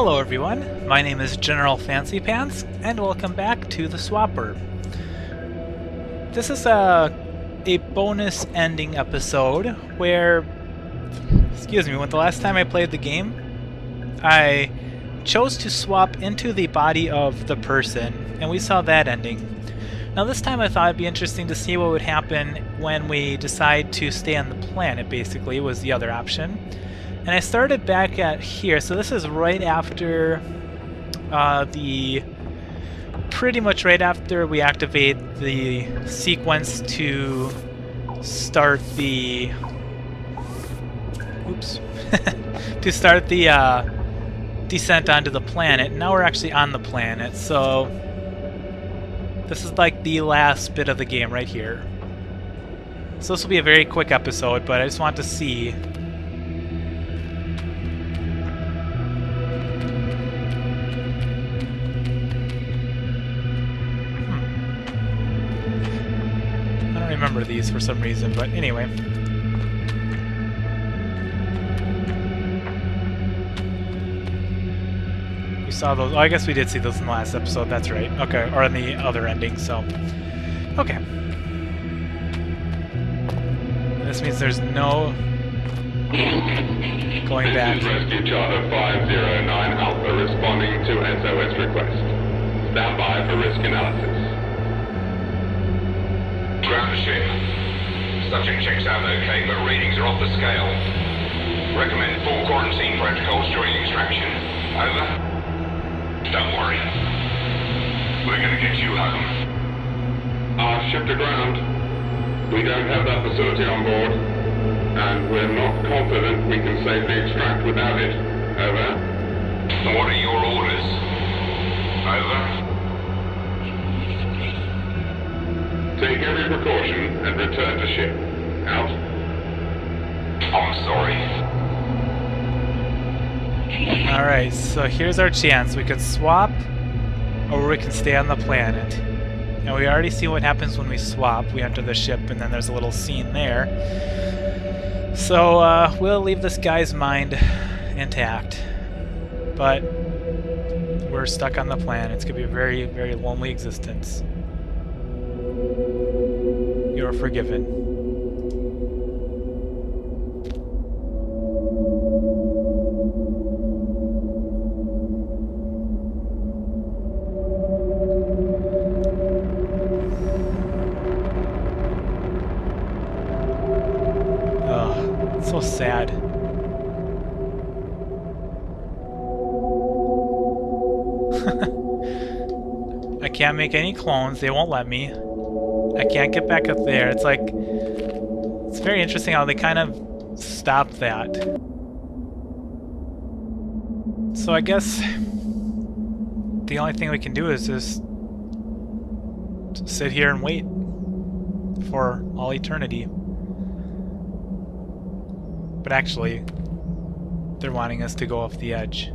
Hello everyone, my name is General Fancy Pants, and welcome back to the Swapper. This is a bonus ending episode where, when the last time I played the game, I chose to swap into the body of the person, and we saw that ending. Now this time I thought it'd be interesting to see what would happen when we decide to stay on the planet, basically, was the other option. And I started back at here, so this is right after pretty much right after we activate the sequence to start the to start the descent onto the planet. Now we're actually on the planet, so this is like the last bit of the game right here. So this will be a very quick episode, but I just want to see. Remember these for some reason, but anyway. We saw those. Oh, I guess we did see those in the last episode. That's right. Okay, or in the other ending. So, okay. This means there's no going back. Rescue Charter 509 Alpha responding to SOS request. Stand by for risk analysis. Ground the ship. Subject checks out okay, but readings are off the scale. Recommend full quarantine protocols during extraction. Over. Don't worry. We're gonna get you home. Our ship to ground. We don't have that facility on board, and we're not confident we can safely extract without it. Over. What are your orders? Over. Take every precaution and return to ship. Out. I'm sorry. Alright, so here's our chance. We can swap, or we can stay on the planet. And we already see what happens when we swap. We enter the ship, and then there's a little scene there. So, we'll leave this guy's mind intact. But we're stuck on the planet. It's going to be a very, very lonely existence. You're forgiven. Oh, it's so sad. I can't make any clones, they won't let me. I can't get back up there. It's like, it's very interesting how they kind of stopped that. So I guess the only thing we can do is just sit here and wait for all eternity. But actually, they're wanting us to go off the edge.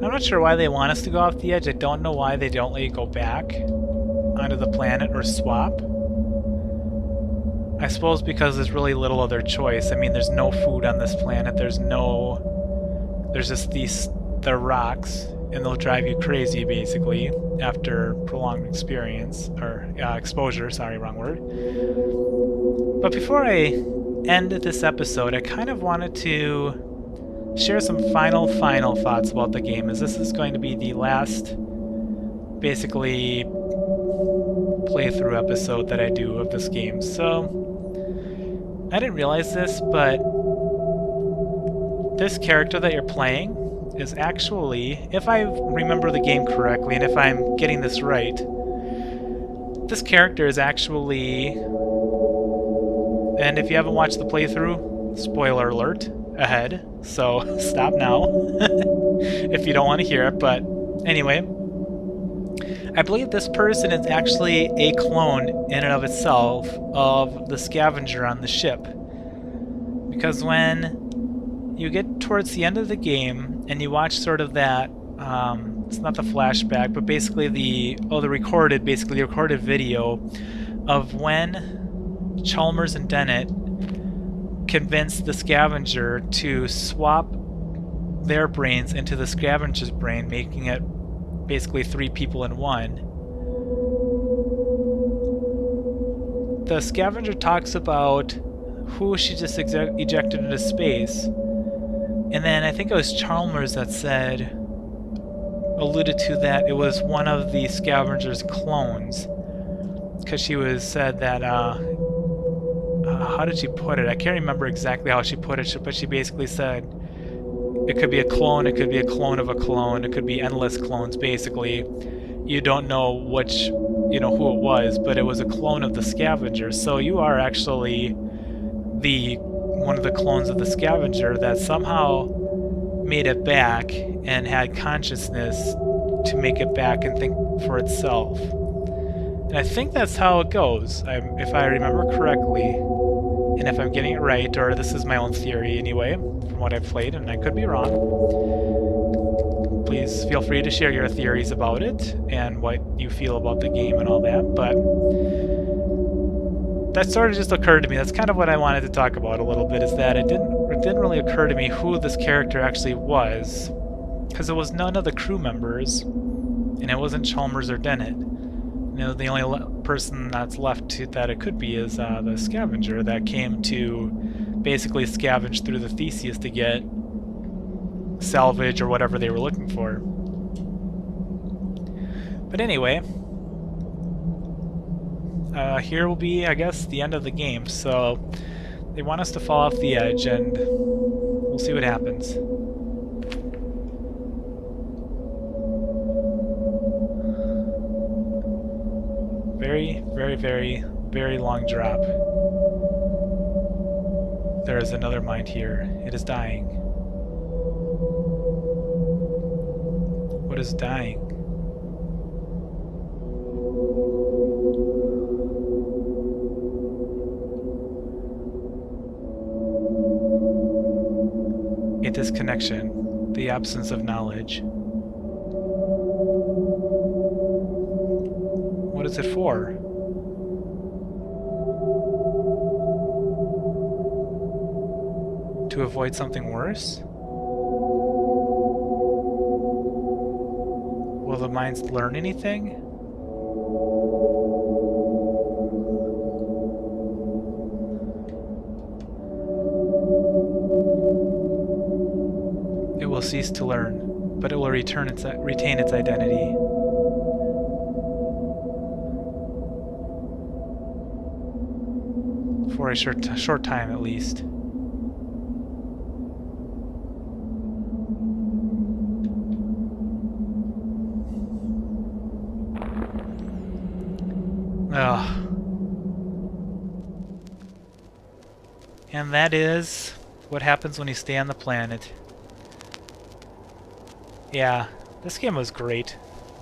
I'm not sure why they want us to go off the edge. I don't know why they don't let you go back onto the planet or swap. I suppose because there's really little other choice. I mean, there's no food on this planet. There's just the rocks, and they'll drive you crazy basically after prolonged experience or exposure. Sorry, wrong word. But before I end this episode, I kind of wanted to share some final thoughts about the game, as this is going to be the last, basically, playthrough episode that I do of this game. So, I didn't realize this, but this character that you're playing is actually, if I remember the game correctly, and if I'm getting this right, this character is actually, and if you haven't watched the playthrough, spoiler alert ahead, so stop now if you don't want to hear it. But anyway, I believe this person is actually a clone in and of itself of the scavenger on the ship, because when you get towards the end of the game and you watch sort of that it's not the flashback, but basically the recorded video of when Chalmers and Dennett convince the scavenger to swap their brains into the scavenger's brain, making it basically 3 people in one. The scavenger talks about who she just ejected into space, and then I think it was Chalmers that alluded to that it was one of the scavenger's clones, because she said that how did she put it? I can't remember exactly how she put it, but she basically said it could be a clone, it could be a clone of a clone, it could be endless clones. Basically, you don't know which, who it was, but it was a clone of the scavenger. So you are actually one of the clones of the scavenger that somehow made it back and had consciousness to make it back and think for itself. And I think that's how it goes, if I remember correctly. And if I'm getting it right, or this is my own theory anyway, from what I've played, and I could be wrong, please feel free to share your theories about it and what you feel about the game and all that. But that sort of just occurred to me. That's kind of what I wanted to talk about a little bit, is that it didn't really occur to me who this character actually was, because it was none of the crew members, and it wasn't Chalmers or Dennett. The only person that's left that it could be is the scavenger that came to basically scavenge through the Theseus to get salvage or whatever they were looking for. But anyway, here will be, I guess, the end of the game. So they want us to fall off the edge, and we'll see what happens. Very, very, very, very long drop. There is another mind here. It is dying. What is dying? A disconnection. The absence of knowledge. What is it for? To avoid something worse? Will the minds learn anything? It will cease to learn, but it will retain its identity. For a short time, at least. Ugh. And that is what happens when you stay on the planet. Yeah, this game was great.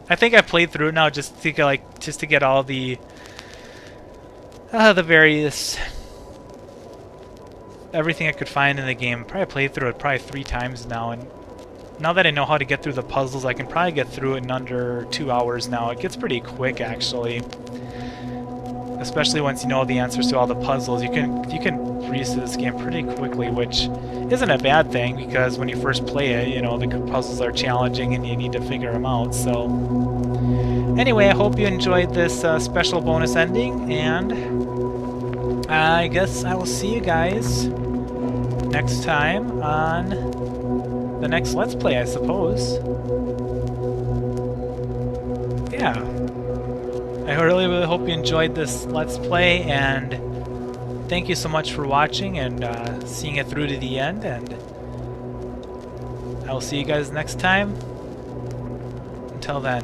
I think I played through it now just to get all the various everything I could find in the game. Probably played through it 3 times now, and now that I know how to get through the puzzles, I can probably get through it in under 2 hours now. It gets pretty quick, actually. Especially once you know the answers to all the puzzles, you can breeze through this game pretty quickly, which isn't a bad thing, because when you first play it, the puzzles are challenging and you need to figure them out. So anyway, I hope you enjoyed this special bonus ending, and I guess I will see you guys next time on the next Let's Play, I suppose. Yeah. I really, really hope you enjoyed this Let's Play, and thank you so much for watching and seeing it through to the end, and I will see you guys next time. Until then.